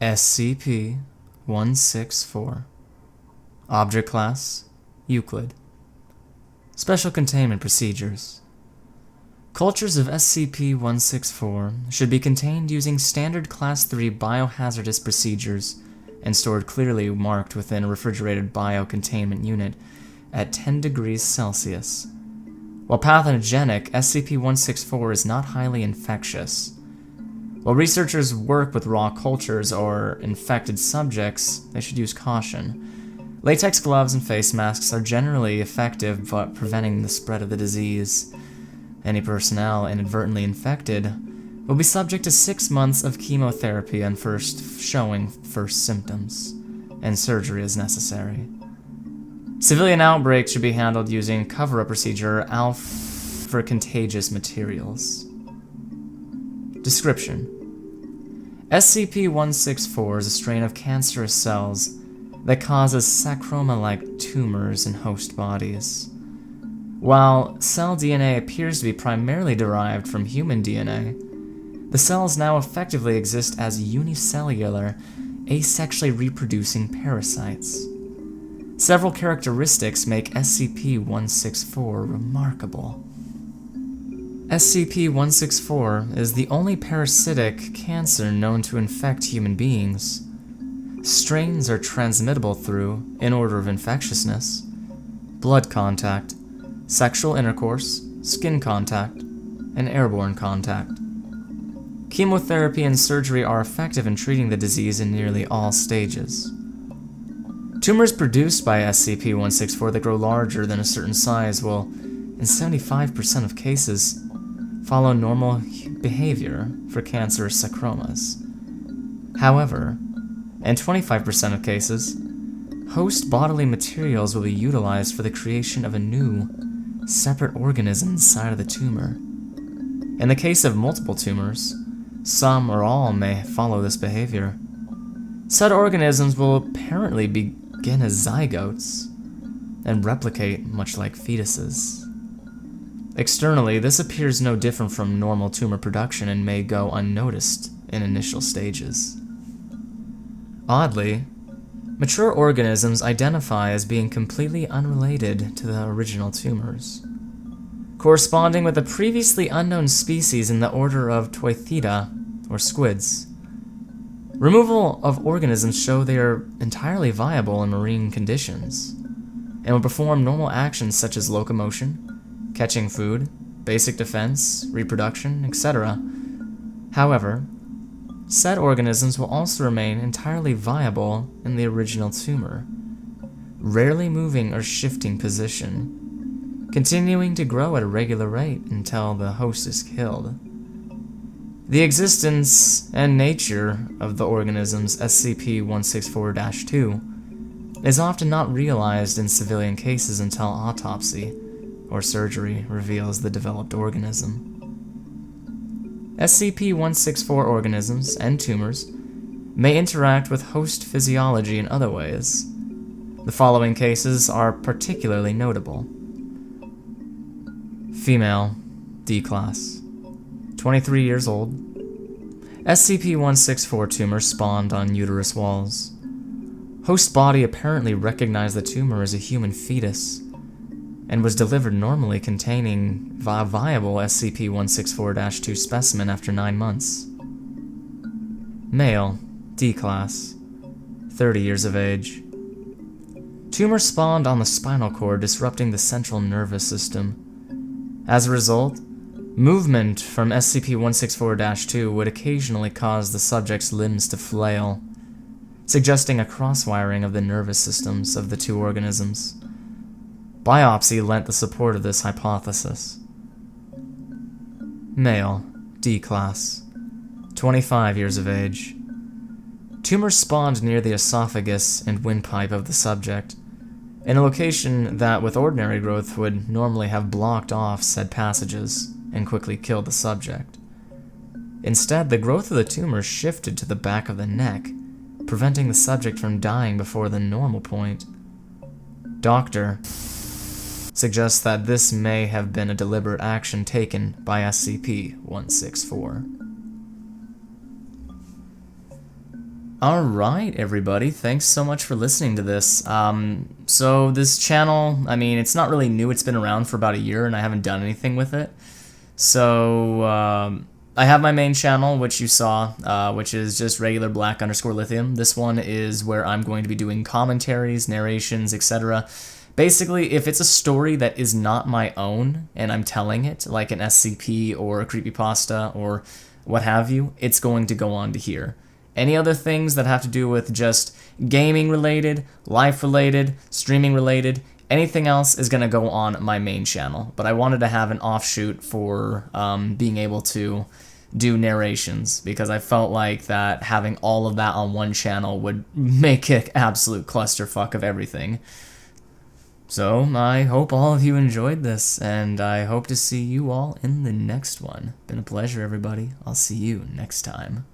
SCP-164. Object Class: Euclid. Special Containment Procedures. Cultures of SCP-164 should be contained using standard Class 3 biohazardous procedures and stored clearly marked within a refrigerated biocontainment unit at 10 degrees Celsius. While pathogenic, SCP-164 is not highly infectious. While researchers work with raw cultures or infected subjects, they should use caution. Latex gloves and face masks are generally effective at preventing the spread of the disease. Any personnel inadvertently infected will be subject to 6 months of chemotherapy on showing first symptoms, and surgery is necessary. Civilian outbreaks should be handled using cover-up procedure ALF for contagious materials. Description: SCP-164 is a strain of cancerous cells that causes sarcoma-like tumors in host bodies. While cell DNA appears to be primarily derived from human DNA, the cells now effectively exist as unicellular, asexually reproducing parasites. Several characteristics make SCP-164 remarkable. SCP-164 is the only parasitic cancer known to infect human beings. Strains are transmittable through, in order of infectiousness, blood contact, sexual intercourse, skin contact, and airborne contact. Chemotherapy and surgery are effective in treating the disease in nearly all stages. Tumors produced by SCP-164 that grow larger than a certain size will, in 75% of cases, follow normal behavior for cancerous sarcomas. However, in 25% of cases, host bodily materials will be utilized for the creation of a new, separate organism inside of the tumor. In the case of multiple tumors, some or all may follow this behavior. Said organisms will apparently begin as zygotes and replicate much like fetuses. Externally, this appears no different from normal tumor production and may go unnoticed in initial stages. Oddly, mature organisms identify as being completely unrelated to the original tumors, corresponding with a previously unknown species in the order of Toithida, or squids. Removal of organisms show they are entirely viable in marine conditions, and will perform normal actions such as locomotion, catching food, basic defense, reproduction, etc. However, said organisms will also remain entirely viable in the original tumor, rarely moving or shifting position, continuing to grow at a regular rate until the host is killed. The existence and nature of the organisms SCP-164-2 is often not realized in civilian cases until autopsy or surgery reveals the developed organism. SCP-164 organisms and tumors may interact with host physiology in other ways. The following cases are particularly notable. Female, D-Class, 23 years old. SCP-164 tumor spawned on uterus walls. Host body apparently recognized the tumor as a human fetus and was delivered normally containing a viable SCP-164-2 specimen after 9 months. Male, D-Class, 30 years of age. Tumor spawned on the spinal cord, disrupting the central nervous system. As a result, movement from SCP-164-2 would occasionally cause the subject's limbs to flail, suggesting a cross-wiring of the nervous systems of the two organisms. Biopsy lent the support of this hypothesis. Male, D-Class, 25 years of age. Tumor spawned near the esophagus and windpipe of the subject, in a location that with ordinary growth would normally have blocked off said passages and quickly killed the subject. Instead, the growth of the tumor shifted to the back of the neck, preventing the subject from dying before the normal point. Doctor suggests that this may have been a deliberate action taken by SCP-164. Alright, everybody, thanks so much for listening to this. So this channel, I mean, it's not really new, it's been around for about a year and I haven't done anything with it. So, I have my main channel, which you saw, which is just regular black_lithium. This one is where I'm going to be doing commentaries, narrations, etc. Basically, if it's a story that is not my own, and I'm telling it, like an SCP or a creepypasta or what have you, it's going to go on to here. Any other things that have to do with just gaming related, life related, streaming related, anything else is going to go on my main channel. But I wanted to have an offshoot for being able to do narrations, because I felt like that having all of that on one channel would make an absolute clusterfuck of everything. So I hope all of you enjoyed this, and I hope to see you all in the next one. Been a pleasure, everybody. I'll see you next time.